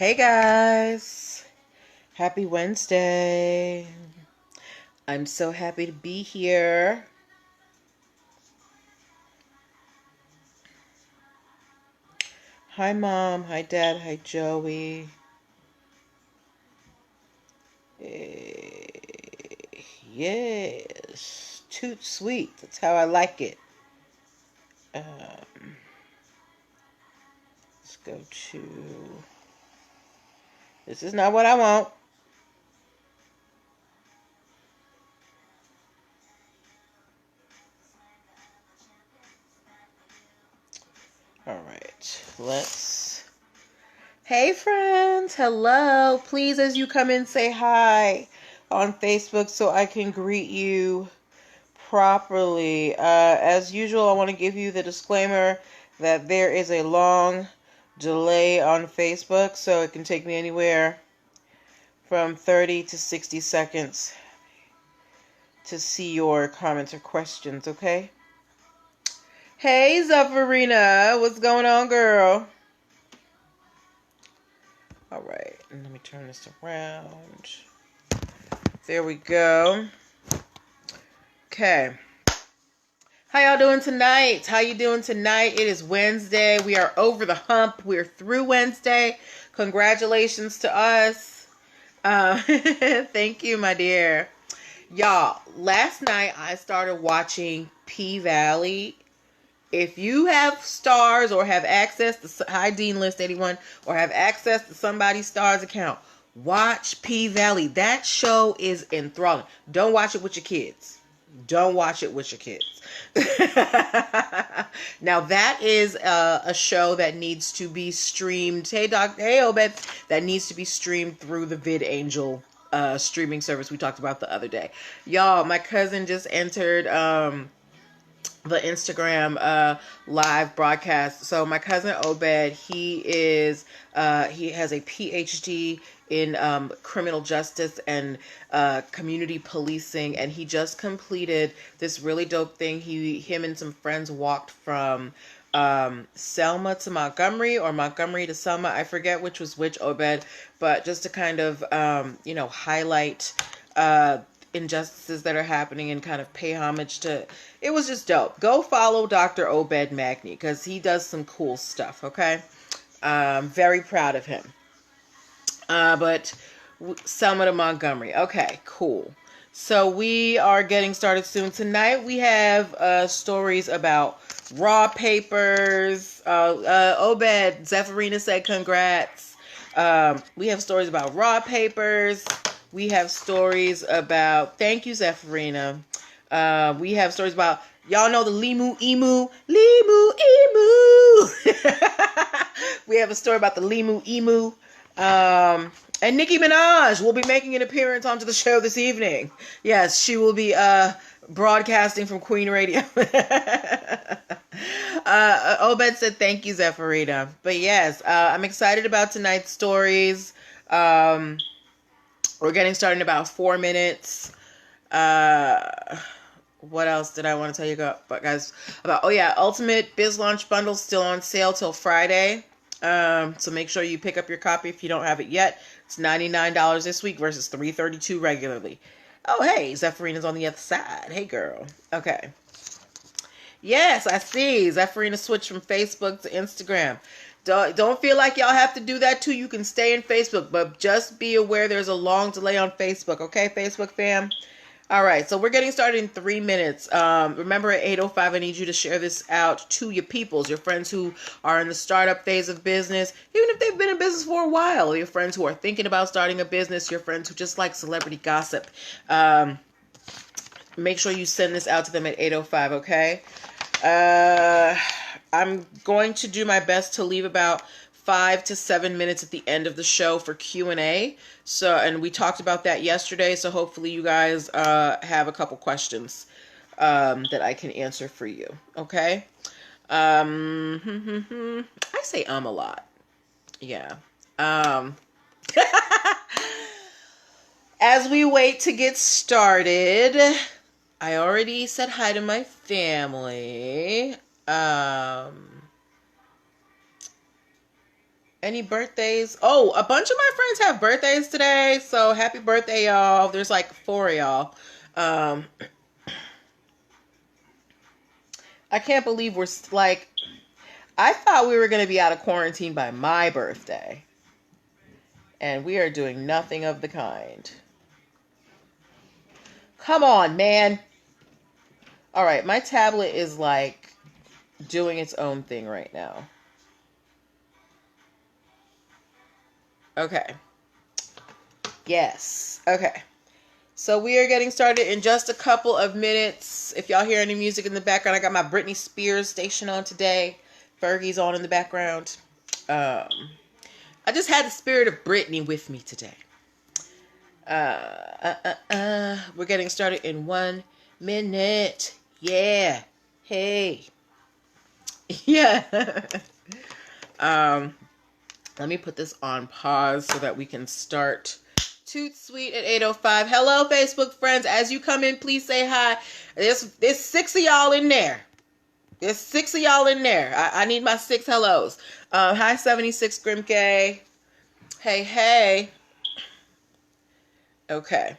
Hey guys, happy Wednesday. I'm so happy to be here. Hi Mom, hi Dad, hi Joey. Yes, toot sweet, that's how I like it. Let's go to, this is not what I want. Alright, hey friends, hello. Please, as you come in, say hi on Facebook so I can greet you properly. As usual, I want to give you the disclaimer that there is a long delay on Facebook, so it can take me anywhere from 30 to 60 seconds to see your comments or questions, okay? Hey, Zephyrina, what's going on, girl? All right, and let me turn this around. There we go. Okay. How y'all doing tonight? How you doing tonight? It is Wednesday. We are over the hump. We're through Wednesday. Congratulations to us. Thank you, my dear. Y'all, last night I started watching P-Valley. If you have stars or have access to, hi Dean List 81, or have access to somebody's stars account, watch P-Valley. That show is enthralling. Don't watch it with your kids. Don't watch it with your kids. Now that is a show that needs to be streamed. Hey Obed, that needs to be streamed through the VidAngel streaming service we talked about the other day. Y'all, my cousin just entered the Instagram live broadcast. So my cousin Obed, he has a PhD in criminal justice and community policing, and he just completed this really dope thing. Him and some friends walked from Selma to Montgomery, or Montgomery to Selma. I forget which was which, Obed, but just to kind of highlight injustices that are happening and kind of pay homage to. It was just dope. Go follow Dr. Obed Magni because he does some cool stuff. Okay, very proud of him. But Selma to Montgomery. Okay, cool. So we are getting started soon. Tonight we have stories about raw papers. Obed, Zephyrina said congrats. We have stories about raw papers. We have stories about, thank you, Zephyrina. We have stories about, y'all know the Limu Emu. Limu Emu. We have a story about the Limu Emu. And Nicki Minaj will be making an appearance onto the show this evening. Yes, she will be broadcasting from Queen Radio. Obed said thank you, Zephyrina. But yes, I'm excited about tonight's stories. We're getting started in about 4 minutes. What else did I want to tell you about, guys? Oh yeah, Ultimate Biz Launch Bundle still on sale till Friday. So make sure you pick up your copy if you don't have it yet. It's $99 this week versus $332 regularly. Oh hey, Zephyrina's on the other side. Hey girl. Okay. Yes, I see. Zephyrina switched from Facebook to Instagram. Don't feel like y'all have to do that too. You can stay in Facebook, but just be aware there's a long delay on Facebook. Okay, Facebook fam? All right, so we're getting started in 3 minutes. Remember at 8:05, I need you to share this out to your peoples, your friends who are in the startup phase of business, even if they've been in business for a while, your friends who are thinking about starting a business, your friends who just like celebrity gossip. Make sure you send this out to them at 8:05, okay? I'm going to do my best to leave about 5 to 7 minutes at the end of the show for Q&A. So, and we talked about that yesterday. So hopefully you guys have a couple questions that I can answer for you. Okay. I say a lot. Yeah. As we wait to get started, I already said hi to my family. Any birthdays? Oh, a bunch of my friends have birthdays today. So happy birthday, y'all. There's like 4 of y'all. I can't believe we're like, I thought we were going to be out of quarantine by my birthday. And we are doing nothing of the kind. Come on, man. All right, my tablet is like doing its own thing right now. Okay. Yes. Okay. So we are getting started in just a couple of minutes. If y'all hear any music in the background, I got my Britney Spears station on today. Fergie's on in the background. I just had the spirit of Britney with me today. We're getting started in 1 minute. Yeah. Hey. Yeah. Let me put this on pause so that we can start. Toot Sweet at 8:05. Hello, Facebook friends. As you come in, please say hi. There's 6 of y'all in there. There's 6 of y'all in there. I need my 6 hellos. Hi, 76 Grimke. Hey. Okay.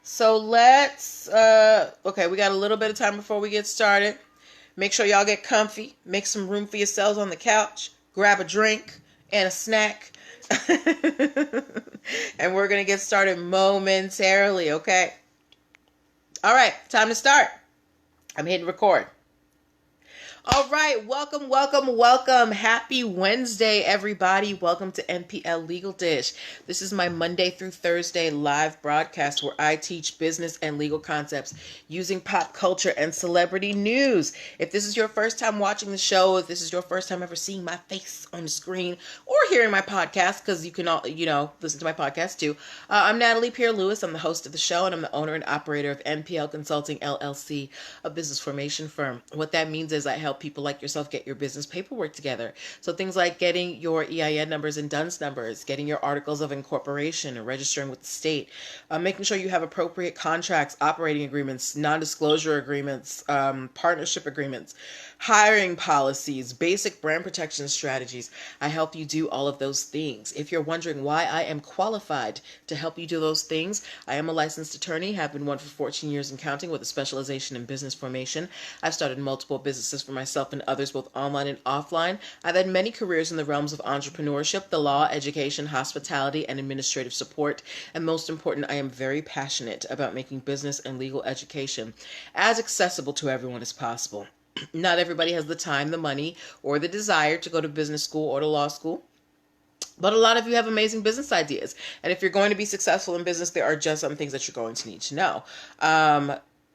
So let's, okay, we got a little bit of time before we get started. Make sure y'all get comfy. Make some room for yourselves on the couch. Grab a drink and a snack. And we're going to get started momentarily, okay? All right, time to start. I'm hitting record. All right, welcome. Happy Wednesday, everybody. Welcome to NPL Legal Dish. This is my Monday through Thursday live broadcast where I teach business and legal concepts using pop culture and celebrity news. If this is your first time watching the show, if this is your first time ever seeing my face on the screen or hearing my podcast, because you can all, listen to my podcast too. I'm Natalie Pierre-Lewis. I'm the host of the show, and I'm the owner and operator of NPL Consulting LLC, a business formation firm. What that means is I help people like yourself get your business paperwork together. So things like getting your EIN numbers and DUNS numbers, getting your articles of incorporation and registering with the state, making sure you have appropriate contracts, operating agreements, non-disclosure agreements, partnership agreements, hiring policies, basic brand protection strategies. I help you do all of those things. If you're wondering why I am qualified to help you do those things, I am a licensed attorney, have been one for 14 years and counting with a specialization in business formation. I've started multiple businesses for myself and others, both online and offline. I've had many careers in the realms of entrepreneurship, the law, education, hospitality, and administrative support. And most important, I am very passionate about making business and legal education as accessible to everyone as possible. Not everybody has the time, the money, or the desire to go to business school or to law school. But a lot of you have amazing business ideas. And if you're going to be successful in business, there are just some things that you're going to need to know.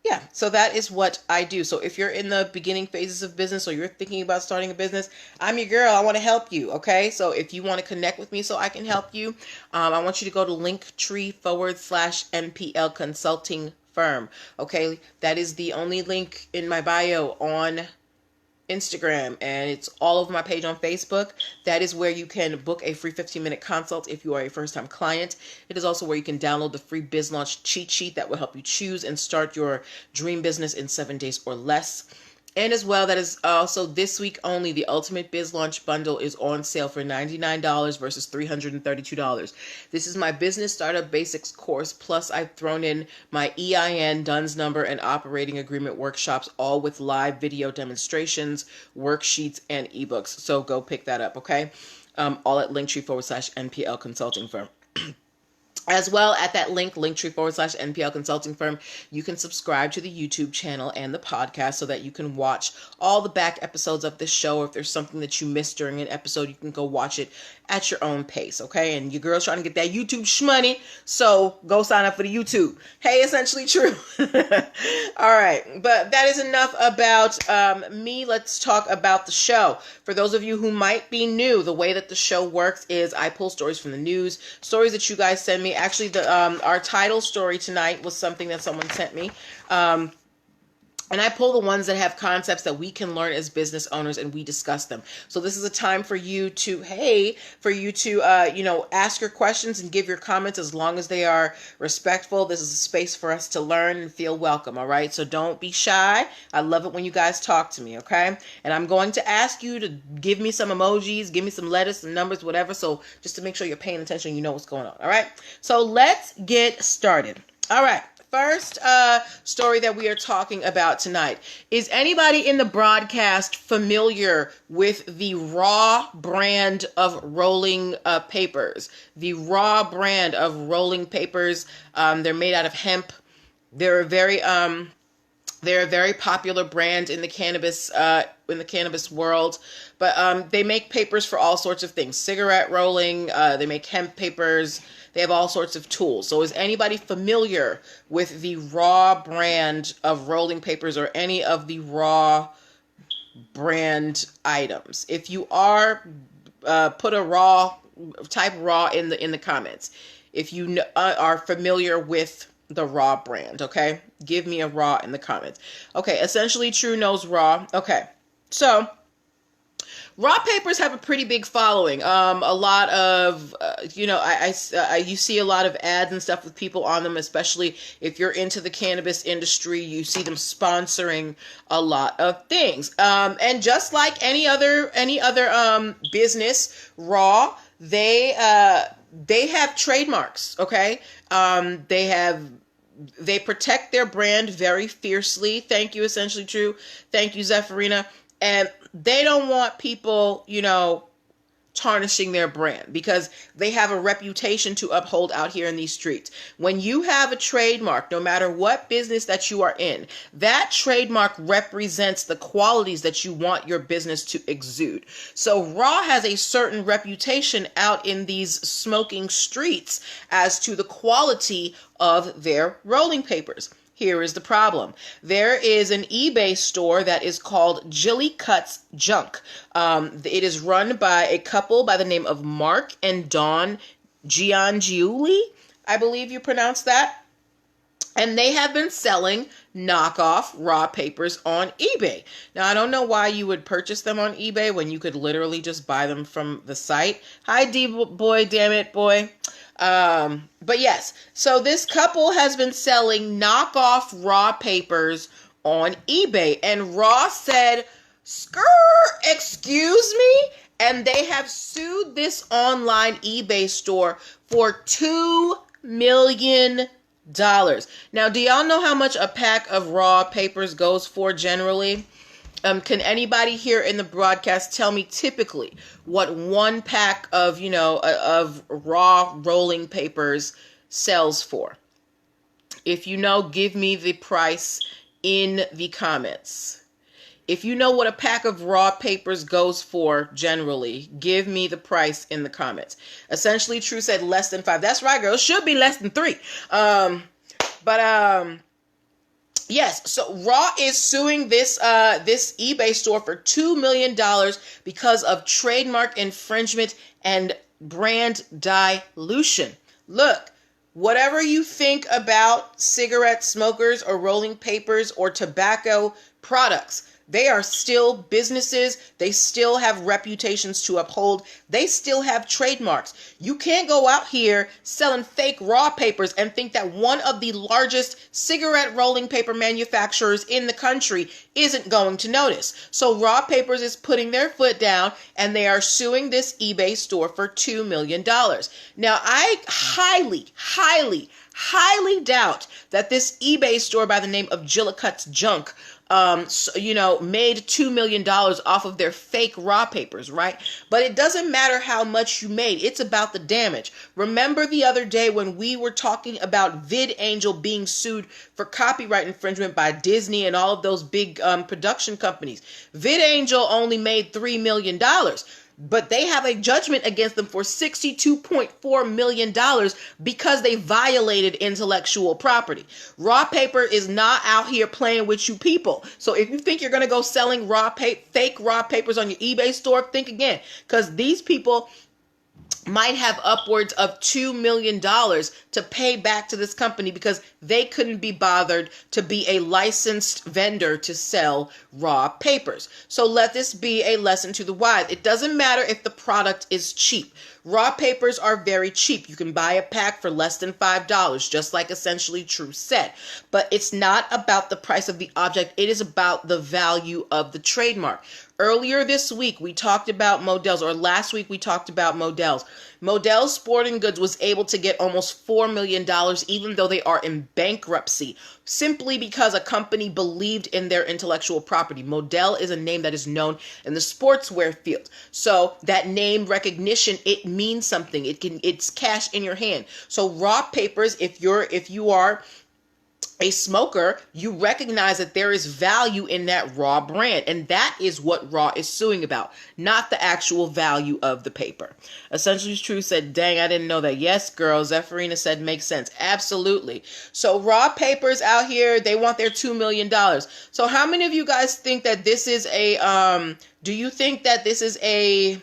Yeah, so that is what I do. So if you're in the beginning phases of business or you're thinking about starting a business, I'm your girl. I want to help you, okay? So if you want to connect with me so I can help you, I want you to go to linktr.ee/NPL Consulting Firm, okay? That is the only link in my bio on Instagram, and it's all over my page on Facebook. That is where you can book a free 15-minute consult if you are a first-time client. It is also where you can download the free Biz Launch cheat sheet that will help you choose and start your dream business in 7 days or less. And as well, that is also this week only, the Ultimate Biz Launch Bundle is on sale for $99 versus $332. This is my Business Startup Basics course, plus I've thrown in my EIN, DUNS number, and operating agreement workshops, all with live video demonstrations, worksheets, and ebooks. So go pick that up, okay? All at linktree/NPL Consulting Firm. As well, at that link, linktree/NPL Consulting Firm, you can subscribe to the YouTube channel and the podcast so that you can watch all the back episodes of this show. If there's something that you missed during an episode, you can go watch it at your own pace, okay? And your girl's trying to get that YouTube shmoney, so go sign up for the YouTube. Hey, essentially true. All right, but that is enough about me. Let's talk about the show. For those of you who might be new, the way that the show works is I pull stories from the news, stories that you guys send me. Actually, our title story tonight was something that someone sent me. And I pull the ones that have concepts that we can learn as business owners, and we discuss them. So this is a time for you to, ask your questions and give your comments as long as they are respectful. This is a space for us to learn and feel welcome, all right? So don't be shy. I love it when you guys talk to me, okay? And I'm going to ask you to give me some emojis, give me some letters, some numbers, whatever. So just to make sure you're paying attention, you know what's going on, all right? So let's get started. All right. First story that we are talking about tonight. Is anybody in the broadcast familiar with the Raw brand of rolling papers? The Raw brand of rolling papers. They're made out of hemp. They're a very popular brand in the cannabis world. But they make papers for all sorts of things. Cigarette rolling. They make hemp papers. They have all sorts of tools. So is anybody familiar with the Raw brand of rolling papers or any of the Raw brand items? If you are, put a Raw, type Raw in the comments. If you are familiar with the Raw brand, okay? Give me a Raw in the comments. Okay, Essentially True knows Raw. Okay, so Raw papers have a pretty big following. A lot of, you see a lot of ads and stuff with people on them, especially if you're into the cannabis industry. You see them sponsoring a lot of things. And just like any other business, Raw, they have trademarks. Okay, they protect their brand very fiercely. Thank you, Essentially True. Thank you, Zephyrina. And they don't want people, tarnishing their brand because they have a reputation to uphold out here in these streets. When you have a trademark, no matter what business that you are in, that trademark represents the qualities that you want your business to exude. So Raw has a certain reputation out in these smoking streets as to the quality of their rolling papers. Here is the problem. There is an eBay store that is called Jilly Cuts Junk. It is run by a couple by the name of Mark and Dawn Giangiuli, I believe you pronounce that. And they have been selling knockoff Raw papers on eBay. Now, I don't know why you would purchase them on eBay when you could literally just buy them from the site. Hi, D-boy, damn it, boy. But yes, so this couple has been selling knockoff Raw papers on eBay, and Raw said, excuse me? And they have sued this online eBay store for $2 million. Now, do y'all know how much a pack of Raw papers goes for generally? Can anybody here in the broadcast tell me typically what one pack of, of Raw rolling papers sells for? If you know, give me the price in the comments. If you know what a pack of Raw papers goes for generally, give me the price in the comments. Essentially True said less than 5. That's right, girl. It should be less than 3. Yes, so Raw is suing this eBay store for $2 million because of trademark infringement and brand dilution. Look, whatever you think about cigarette smokers or rolling papers or tobacco products, they are still businesses. They still have reputations to uphold. They still have trademarks. You can't go out here selling fake Raw papers and think that one of the largest cigarette rolling paper manufacturers in the country isn't going to notice. So Raw Papers is putting their foot down and they are suing this eBay store for $2 million. Now, I highly doubt that this eBay store by the name of Jillicut's Junk made $2 million off of their fake Raw papers, right? But it doesn't matter how much you made. It's about the damage. Remember the other day when we were talking about VidAngel being sued for copyright infringement by Disney and all of those big production companies? VidAngel only made $3 million. But they have a judgment against them for $62.4 million because they violated intellectual property. Raw Paper is not out here playing with you people. So if you think you're going to go selling fake Raw Papers on your eBay store, think again. Because these people, might have upwards of $2 million to pay back to this company because they couldn't be bothered to be a licensed vendor to sell raw papers. So let this be a lesson to the wise. It doesn't matter if the product is cheap. Raw papers are very cheap. You can buy a pack for less than $5, just like Essentially True said. But it's not about the price of the object. It is about the value of the trademark. Earlier this week, we talked about Modell's, or last week we talked about Modell's. Modell's Sporting Goods was able to get almost $4 million, even though they are in bankruptcy, simply because a company believed in their intellectual property. Modell is a name that is known in the sportswear field. So that name recognition, it means something. It's cash in your hand. So raw papers, if you are a smoker, you recognize that there is value in that raw brand. And that is what raw is suing about, not the actual value of the paper. Essentially True said, dang, I didn't know that. Yes, girl. Zephyrina said, makes sense. Absolutely. So raw papers out here, they want their $2 million. So how many of you guys think that this is do you think that this is a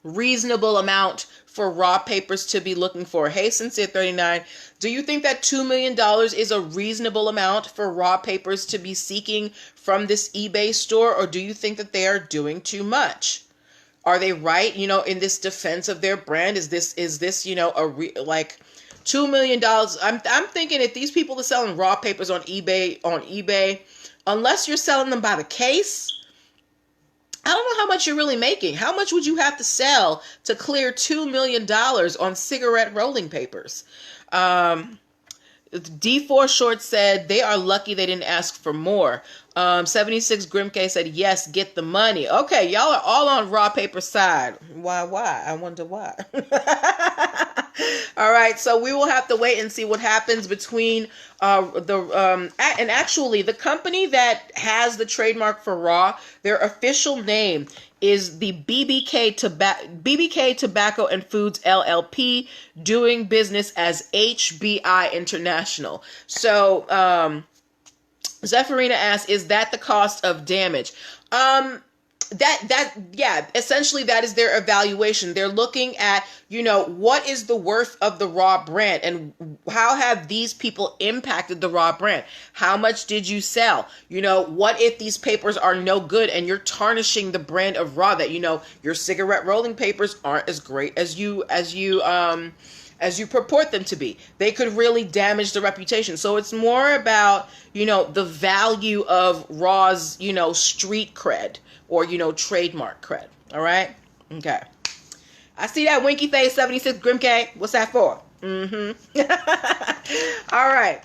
reasonable amount for raw papers to be looking for? Hey, Sincere 39, do you think that $2 million is a reasonable amount for raw papers to be seeking from this eBay store, or do you think that they are doing too much? Are they right, in this defense of their brand? Is this, like $2 million? I'm thinking if these people are selling raw papers on eBay, unless you're selling them by the case, I don't know how much you're really making. How much would you have to sell to clear $2 million on cigarette rolling papers? D4 Short said they are lucky they didn't ask for more. 76 Grimk said, yes, get the money. Okay, y'all are all on raw paper side. Why? I wonder why. All right, so we will have to wait and see what happens between and actually the company that has the trademark for raw, their official name is the BBK Tobacco and Foods LLP, doing business as HBI International. So Zephyrina asks, is that the cost of damage? Essentially that is their evaluation. They're looking at, what is the worth of the raw brand and how have these people impacted the raw brand? How much did you sell? What if these papers are no good and you're tarnishing the brand of raw, that, your cigarette rolling papers aren't as great as you purport them to be. They could really damage the reputation. So it's more about, the value of raw's, street cred or, trademark cred. All right. Okay. I see that winky face, 76 Grimk. What's that for? All right.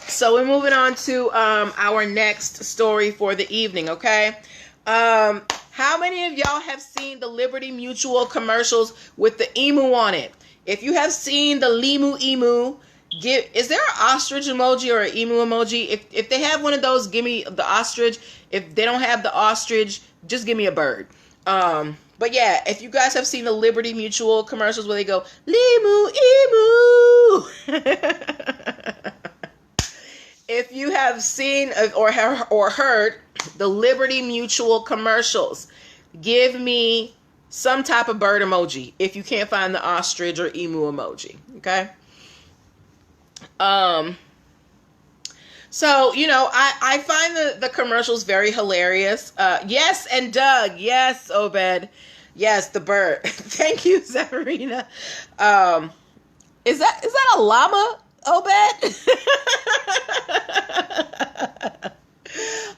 So we're moving on to our next story for the evening. Okay. How many of y'all have seen the Liberty Mutual commercials with the emu on it? If you have seen the Limu emu, is there an ostrich emoji or an emu emoji? If they have one of those, give me the ostrich. If they don't have the ostrich, just give me a bird. But yeah, if you guys have seen the Liberty Mutual commercials where they go, Limu emu. If you have seen or heard the Liberty Mutual commercials, give me some type of bird emoji if you can't find the ostrich or emu emoji. Okay. So, I find the commercials very hilarious. Yes, and Doug. Yes, Obed. Yes, the bird. Thank you, Zephyrina. Is that a llama, Obed?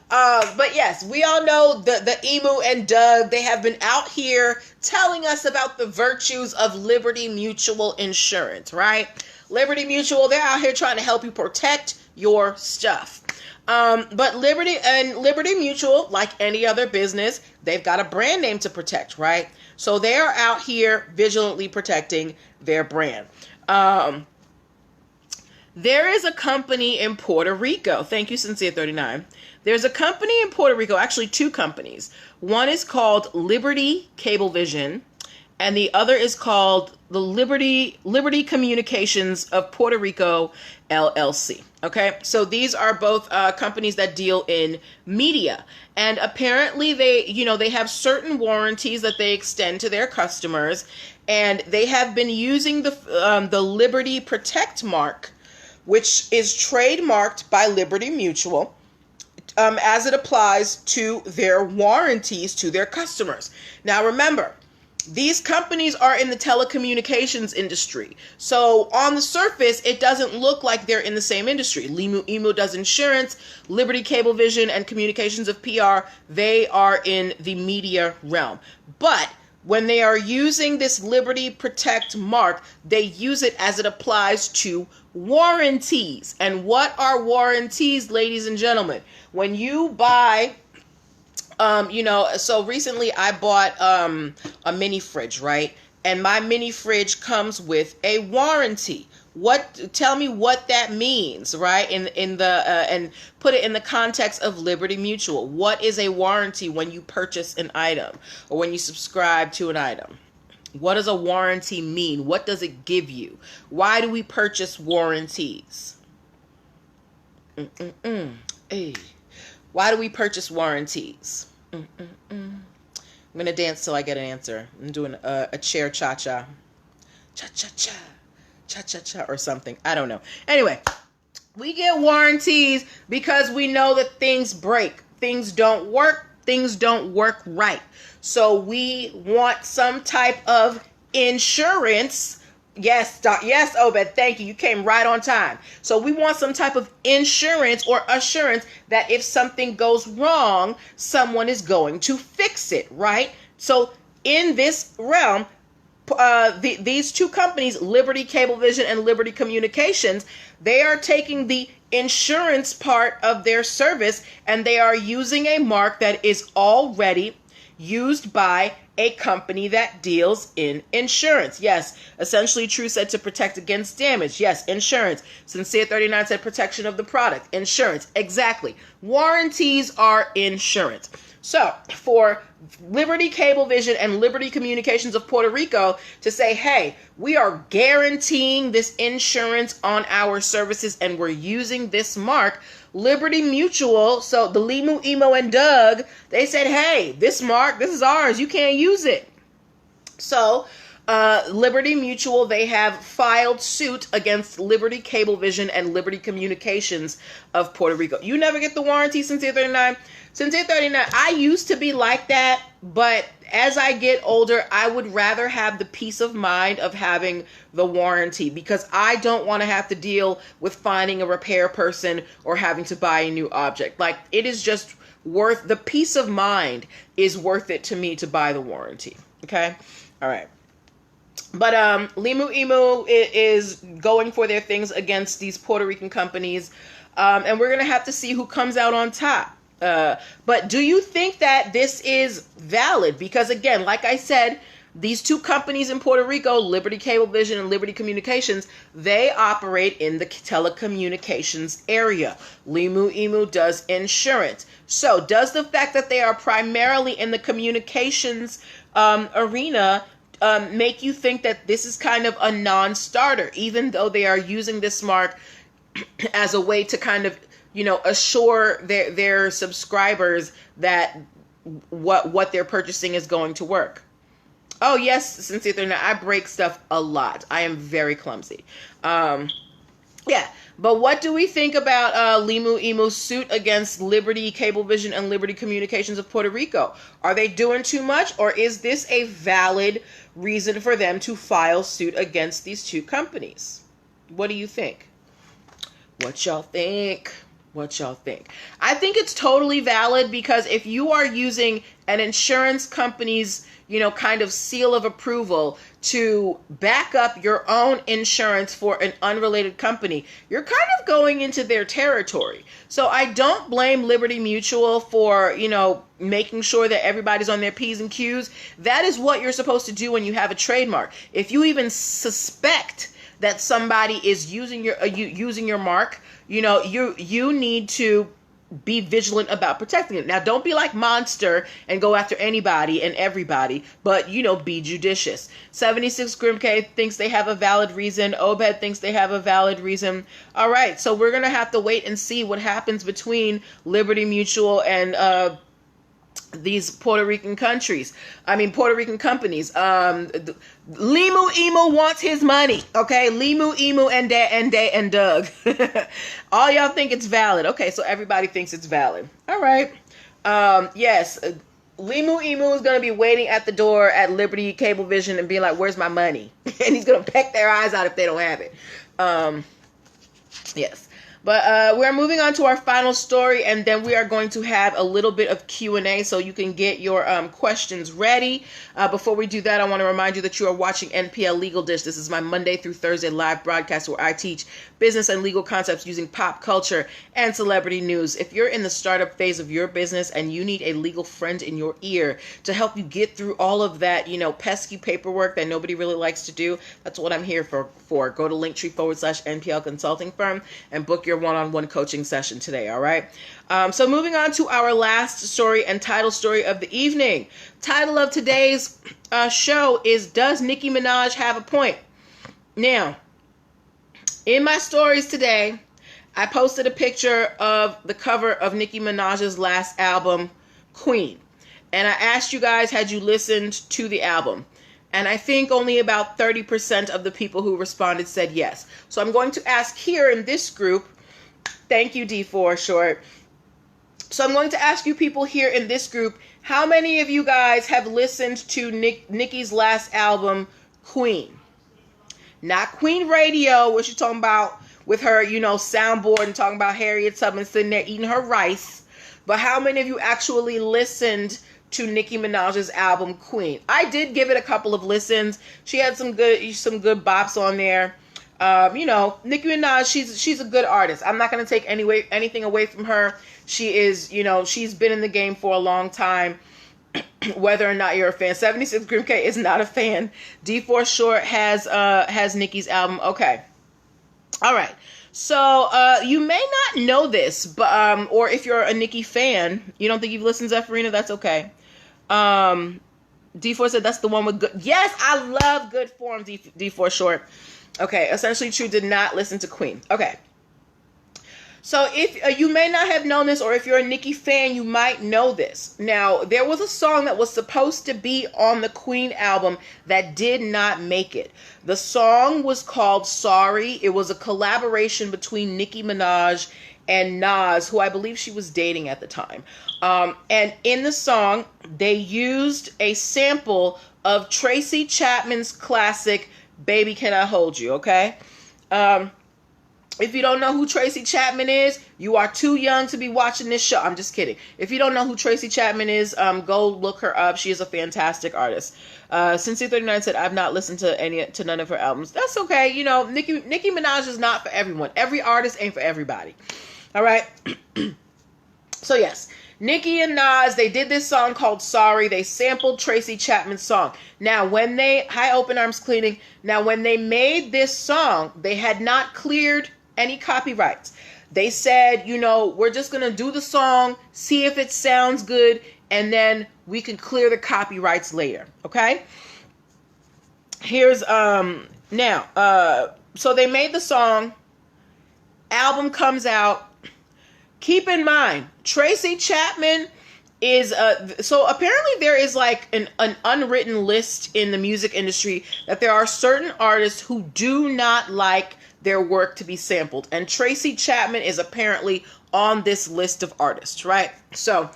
But yes, we all know the emu and Doug, they have been out here telling us about the virtues of Liberty Mutual insurance, right? Liberty Mutual, they're out here trying to help you protect your stuff. But Liberty Mutual, like any other business, they've got a brand name to protect, right? So they are out here vigilantly protecting their brand. There is a company in Puerto Rico. Thank you, Sincere 39. There's a company in Puerto Rico, actually two companies. One is called Liberty Cablevision, and the other is called the Liberty Communications of Puerto Rico, LLC. Okay, so these are both companies that deal in media, and apparently they have certain warranties that they extend to their customers, and they have been using the Liberty Protect mark, which is trademarked by Liberty Mutual, as it applies to their warranties to their customers. Now remember, these companies are in the telecommunications industry. So on the surface, it doesn't look like they're in the same industry. Limu Emu does insurance, Liberty Cablevision and Communications of PR, they are in the media realm. But when they are using this Liberty Protect mark, they use it as it applies to warranties. And what are warranties, ladies and gentlemen? When you buy so recently I bought a mini fridge, right? And my mini fridge comes with a warranty. Tell me what that means, right? And put it in the context of Liberty Mutual. What is a warranty when you purchase an item or when you subscribe to an item? What does a warranty mean? What does it give you? Why do we purchase warranties? Hey. Why do we purchase warranties? I'm going to dance till I get an answer. I'm doing a chair cha-cha. Cha-cha-cha. Cha-cha-cha or something. I don't know. Anyway, we get warranties because we know that things break. Things don't work. Things don't work right. So we want some type of insurance. Yes, yes, Obed, thank you. You came right on time. So we want some type of insurance or assurance that if something goes wrong, someone is going to fix it, right? So in this realm, these two companies, Liberty Cablevision and Liberty Communications, they are taking the insurance part of their service and they are using a mark that is already used by a company that deals in insurance. Yes, Essentially True said to protect against damage. Yes, insurance. Sincere 39 said protection of the product. Insurance. Exactly. Warranties are insurance. So for Liberty Cablevision and Liberty Communications of Puerto Rico to say, hey, we are guaranteeing this insurance on our services and we're using this mark, Liberty Mutual, so the Limu, Emo, and Doug, they said, hey, this mark, this is ours. You can't use it. So Liberty Mutual, they have filed suit against Liberty Cablevision and Liberty Communications of Puerto Rico. You never get the warranty, Sincere 39. Sincere 39, I used to be like that, but as I get older, I would rather have the peace of mind of having the warranty because I don't want to have to deal with finding a repair person or having to buy a new object. Like, it is just worth, the peace of mind is worth it to me to buy the warranty. Okay? All right. But Limu Emu is going for their things against these Puerto Rican companies, and we're going to have to see who comes out on top. But do you think that this is valid? Because again, like I said, these two companies in Puerto Rico, Liberty Cablevision and Liberty Communications, they operate in the telecommunications area. Limu Emu does insurance. So does the fact that they are primarily in the communications arena make you think that this is kind of a non-starter, even though they are using this mark as a way to kind of, assure their subscribers that what they're purchasing is going to work? Oh, yes, Sincere 39, I break stuff a lot. I am very clumsy. Yeah, but what do we think about Limu Emu's suit against Liberty Cablevision and Liberty Communications of Puerto Rico? Are they doing too much, or is this a valid reason for them to file suit against these two companies? What do you think? What y'all think? What y'all think? I think it's totally valid because if you are using an insurance company's, kind of seal of approval to back up your own insurance for an unrelated company, you're kind of going into their territory. So I don't blame Liberty Mutual for, making sure that everybody's on their P's and Q's. That is what you're supposed to do when you have a trademark. If you even suspect that somebody is using your mark, you need to be vigilant about protecting it. Now, don't be like Monster and go after anybody and everybody, but, you know, be judicious. 76 Grim K thinks they have a valid reason. Obed thinks they have a valid reason. All right, so we're going to have to wait and see what happens between Liberty Mutual and these Puerto Rican companies. Limu Emu wants his money. Okay, Limu Emu and Doug. All y'all think it's valid. Okay, so everybody thinks it's valid. All right. Yes, Limu Emu is gonna be waiting at the door at Liberty Cablevision and being like, "Where's my money?" And he's gonna peck their eyes out if they don't have it. Yes. But we're moving on to our final story, and then we are going to have a little bit of Q&A so you can get your questions ready. Before we do that, I want to remind you that you are watching NPL Legal Dish. This is my Monday through Thursday live broadcast where I teach business and legal concepts using pop culture and celebrity news. If you're in the startup phase of your business and you need a legal friend in your ear to help you get through all of that, you know, pesky paperwork that nobody really likes to do, that's what I'm here for. Go to linktr.ee/nplconsultingfirm and book your one-on-one coaching session today. All right. So moving on to our last story and title story of the evening. Title of today's show is "Does Nicki Minaj Have a Point?" Now, in my stories today, I posted a picture of the cover of Nicki Minaj's last album, Queen. And I asked you guys, had you listened to the album? And I think only about 30% of the people who responded said yes. So I'm going to ask here in this group, thank you, D4 Short. So I'm going to ask you people here in this group, how many of you guys have listened to Nicki's last album, Queen? Not Queen Radio, what she's talking about with her, you know, soundboard and talking about Harriet Tubman sitting there eating her rice. But how many of you actually listened to Nicki Minaj's album, Queen? I did give it a couple of listens. She had some good bops on there. You know, Nicki Minaj, she's a good artist. I'm not going to take anything away from her. She is, you know, she's been in the game for a long time. Whether or not you're a fan. 76 Grim K is not a fan. D4 Short has Nicki's album. Okay. All right. So you may not know this, but or if you're a Nicki fan, you don't think you've listened to Zephyrina, that's okay. D4 said that's the one with good. Yes, I love Good Form, D4 Short. Okay, Essentially True did not listen to Queen. Okay. So if you may not have known this, or if you're a Nicki fan, you might know this. Now, there was a song that was supposed to be on the Queen album that did not make it. The song was called Sorry. It was a collaboration between Nicki Minaj and Nas, who I believe she was dating at the time. And in the song, they used a sample of Tracy Chapman's classic, Baby Can I Hold You, okay? If you don't know who Tracy Chapman is, you are too young to be watching this show. I'm just kidding. If you don't know who Tracy Chapman is, go look her up. She is a fantastic artist. Sincere39 said, I've not listened to none of her albums. That's okay. You know, Nicki Minaj is not for everyone. Every artist ain't for everybody. All right. So yes, Nicki and Nas, they did this song called Sorry. They sampled Tracy Chapman's song. Now, hi, Open Arms Cleaning. Now, when they made this song, they had not cleared any copyrights. They said, you know, we're just going to do the song, see if it sounds good, and then we can clear the copyrights later. Okay? Here's, so they made the song, album comes out. Keep in mind, Tracy Chapman is, so apparently there is like an unwritten list in the music industry that there are certain artists who do not like their work to be sampled. And Tracy Chapman is apparently on this list of artists, right? So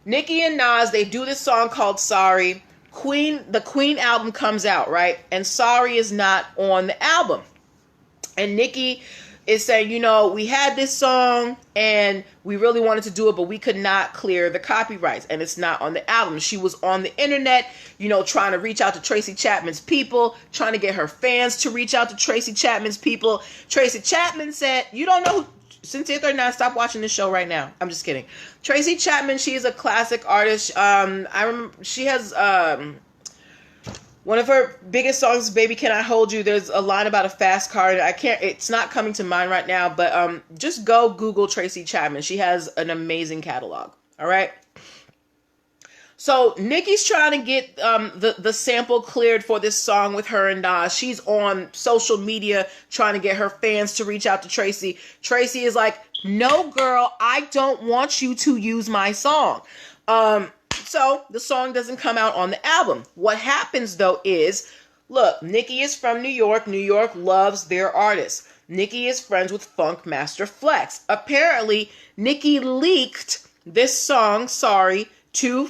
Nicki and Nas, they do this song called Sorry. The Queen album comes out, right? And Sorry is not on the album. And Nicki is saying, you know, we had this song and we really wanted to do it, but we could not clear the copyrights, and it's not on the album. She was on the internet, you know, trying to reach out to Tracy Chapman's people, trying to get her fans to reach out to Tracy Chapman's people. Tracy Chapman said, you don't know who, Cynthia39, stop watching this show right now. I'm just kidding. Tracy Chapman, she is a classic artist. I remember she has, One of her biggest songs, Baby Can I Hold You. There's a line about a fast car. It's not coming to mind right now, but just go Google Tracy Chapman. She has an amazing catalog. All right. So Nicki's trying to get the sample cleared for this song with her and Nas. She's on social media trying to get her fans to reach out to Tracy. Tracy is like, no, girl, I don't want you to use my song. So the song doesn't come out on the album. What happens though is, look, Nicki is from New York. New York loves their artists. Nicki is friends with Funk Master Flex. Apparently, Nicki leaked this song, Sorry, to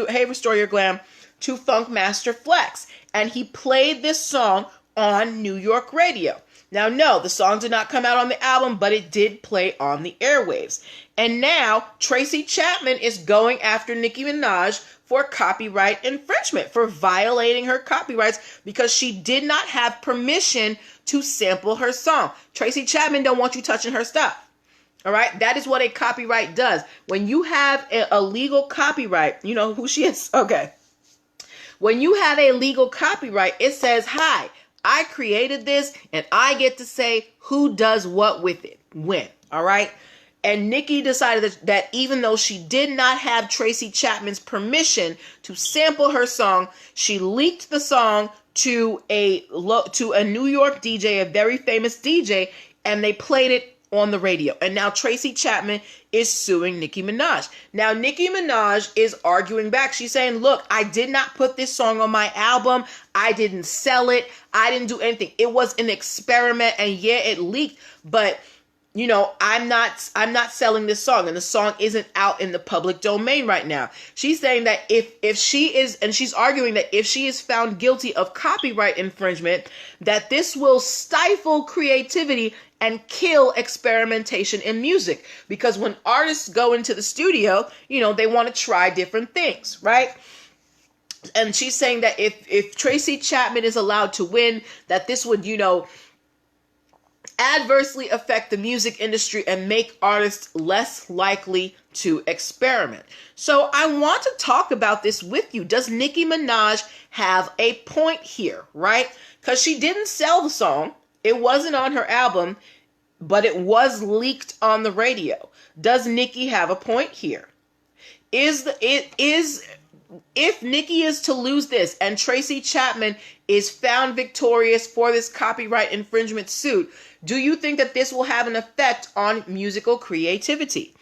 Hey Restore Your Glam, to Funk Master Flex. And he played this song on New York radio. Now, no, the song did not come out on the album, but it did play on the airwaves. And now Tracy Chapman is going after Nicki Minaj for copyright infringement, for violating her copyrights because she did not have permission to sample her song. Tracy Chapman don't want you touching her stuff. All right. That is what a copyright does. When you have a legal copyright, you know who she is. Okay. When you have a legal copyright, it says, hi, I created this and I get to say who does what with it, when. All right. And Nicki decided that even though she did not have Tracy Chapman's permission to sample her song, she leaked the song to a New York DJ, a very famous DJ, and they played it on the radio. And now Tracy Chapman is suing Nicki Minaj. Now Nicki Minaj is arguing back. She's saying, look, I did not put this song on my album. I didn't sell it. I didn't do anything. It was an experiment, and yeah, it leaked, but you know, I'm not selling this song, and the song isn't out in the public domain right now. She's saying that if she is, and she's arguing that if she is found guilty of copyright infringement, that this will stifle creativity and kill experimentation in music. Because when artists go into the studio, you know, they want to try different things, right? And she's saying that if Tracy Chapman is allowed to win, that this would, you know, adversely affect the music industry and make artists less likely to experiment. So I want to talk about this with you. Does Nicki Minaj have a point here, right? Because she didn't sell the song. It wasn't on her album, but it was leaked on the radio. Does Nicki have a point here? If Nicki is to lose this and Tracy Chapman is found victorious for this copyright infringement suit, do you think that this will have an effect on musical creativity?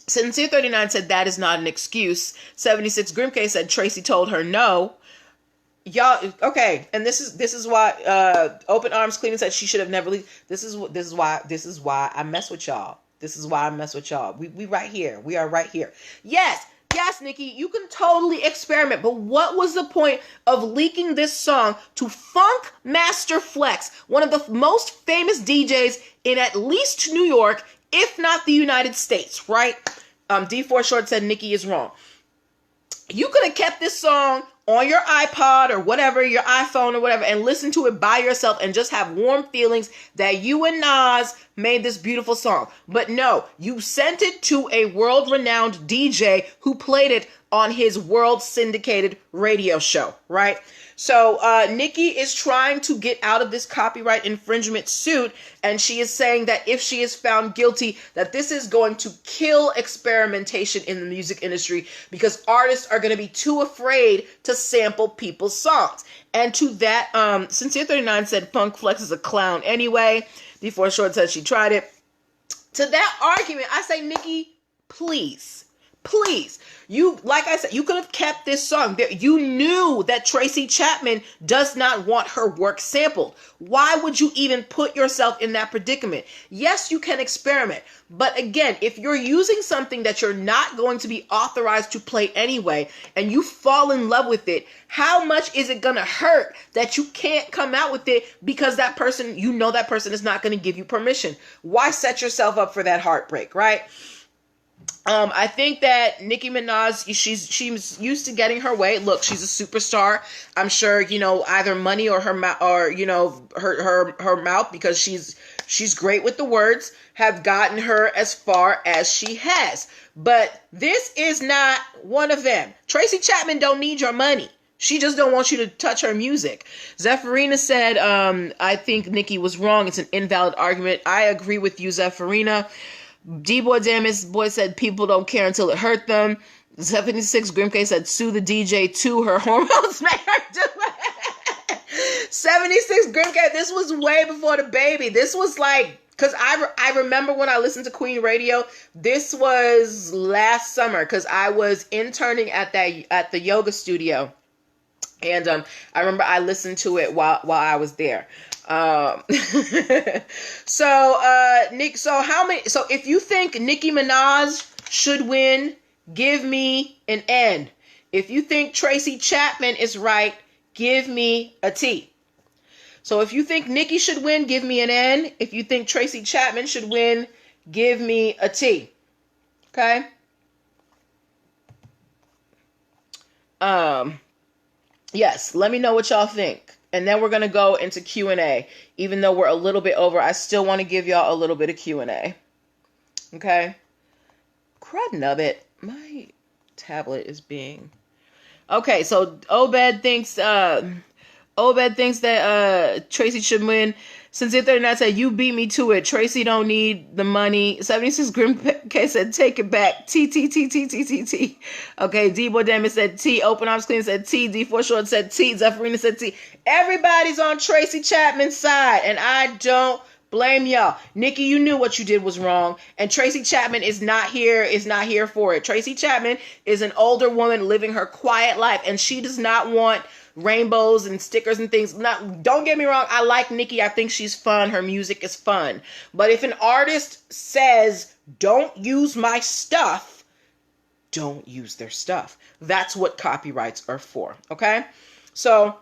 Sincere 39 said that is not an excuse. 76 Grimke said Tracy told her no. Y'all, okay, and this is why Open Arms Cleaning said she should have never leave. This is why I mess with y'all. This is why I mess with y'all. We right here. We are right here. Yes, Nicki, you can totally experiment, but what was the point of leaking this song to Funk Master Flex, one of the most famous DJs in at least New York, if not the United States, right? D4 Short said Nicki is wrong. You could have kept this song on your iPod or whatever, your iPhone or whatever, and listen to it by yourself and just have warm feelings that you and Nas made this beautiful song. But no, you sent it to a world-renowned DJ who played it on his world syndicated radio show, right? So Nicki is trying to get out of this copyright infringement suit, and she is saying that if she is found guilty, that this is going to kill experimentation in the music industry because artists are going to be too afraid to sample people's songs. And to that, Sincere 39 said Funk Flex is a clown anyway. D4 Short said she tried it. To that argument, I say, Nicki, please. You, like I said, you could have kept this song. You knew that Tracy Chapman does not want her work sampled. Why would you even put yourself in that predicament? Yes, you can experiment. But again, if you're using something that you're not going to be authorized to play anyway, and you fall in love with it, how much is it going to hurt that you can't come out with it because that person, you know that person is not going to give you permission? Why set yourself up for that heartbreak, right? I think that Nicki Minaj, she's used to getting her way. Look, she's a superstar. I'm sure, you know, either money or her mouth, or, you know, her mouth, because she's great with the words, have gotten her as far as she has. But this is not one of them. Tracy Chapman don't need your money. She just don't want you to touch her music. Zephyrina said, I think Nicki was wrong. It's an invalid argument. I agree with you, Zephyrina. D-Boy Damus Boy said people don't care until it hurt them. 76 Grimk said sue the DJ too. Her hormones make her do it. 76 Grimk, this was way before the baby. This was like, because I remember when I listened to Queen Radio, this was last summer because I was interning at the yoga studio. And I remember I listened to it while I was there. So if you think Nicki Minaj should win, give me an N. If you think Tracy Chapman is right, give me a T. So if you think Nicki should win, give me an N. If you think Tracy Chapman should win, give me a T. Okay? Yes, let me know what y'all think. And then we're going to go into Q&A. Even though we're a little bit over, I still want to give y'all a little bit of Q&A. Okay? Crud nubbit. My tablet is being... Okay, so Obed thinks that Tracy should win. Sincere 39 said, you beat me to it. Tracy don't need the money. 76 Grim K said, take it back. T. Okay, D-Boy Damon said T. Open Arms Clean said T. D4 Short said T. Zephyrina said T. Everybody's on Tracy Chapman's side, and I don't blame y'all. Nicki, you knew what you did was wrong, and Tracy Chapman is not here for it. Tracy Chapman is an older woman living her quiet life, and she does not want rainbows and stickers and things. Don't get me wrong, I like Nicki. I think she's fun. Her music is fun. But if an artist says, don't use my stuff, don't use their stuff. That's what copyrights are for. Okay? So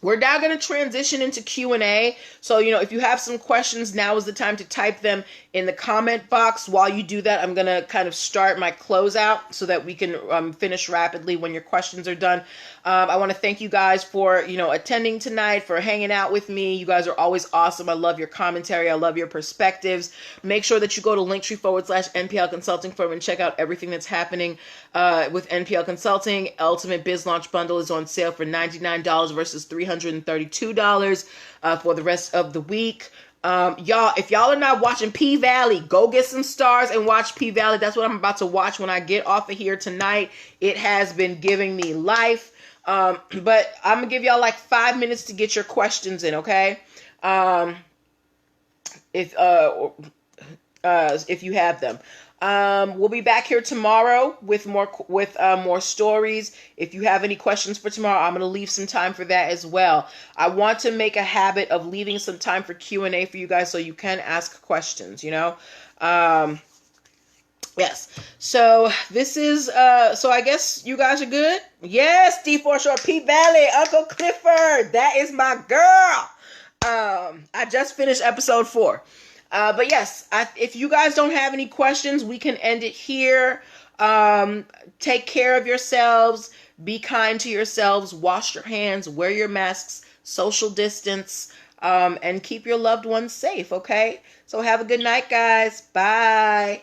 we're now going to transition into Q&A. So, if you have some questions, now is the time to type them in the comment box. While you do that, I'm going to kind of start my closeout so that we can finish rapidly when your questions are done. I want to thank you guys for, attending tonight, for hanging out with me. You guys are always awesome. I love your commentary. I love your perspectives. Make sure that you go to linktr.ee/NPL Consulting Firm and check out everything that's happening with NPL Consulting. Ultimate Biz Launch Bundle is on sale for $99 versus $332 for the rest of the week. Y'all, if y'all are not watching P-Valley, go get some stars and watch P-Valley. That's what I'm about to watch when I get off of here tonight. It has been giving me life. But I'm gonna give y'all like 5 minutes to get your questions in, okay? If you have them. We'll be back here tomorrow with more stories. If you have any questions for tomorrow, I'm going to leave some time for that as well. I want to make a habit of leaving some time for Q&A for you guys so you can ask questions, Yes. So this is, so I guess you guys are good? Yes, D4 Short, Pete Valley, Uncle Clifford. That is my girl. I just finished episode 4. But yes, if you guys don't have any questions, we can end it here. Take care of yourselves. Be kind to yourselves. Wash your hands. Wear your masks. Social distance. And keep your loved ones safe, okay? So have a good night, guys. Bye.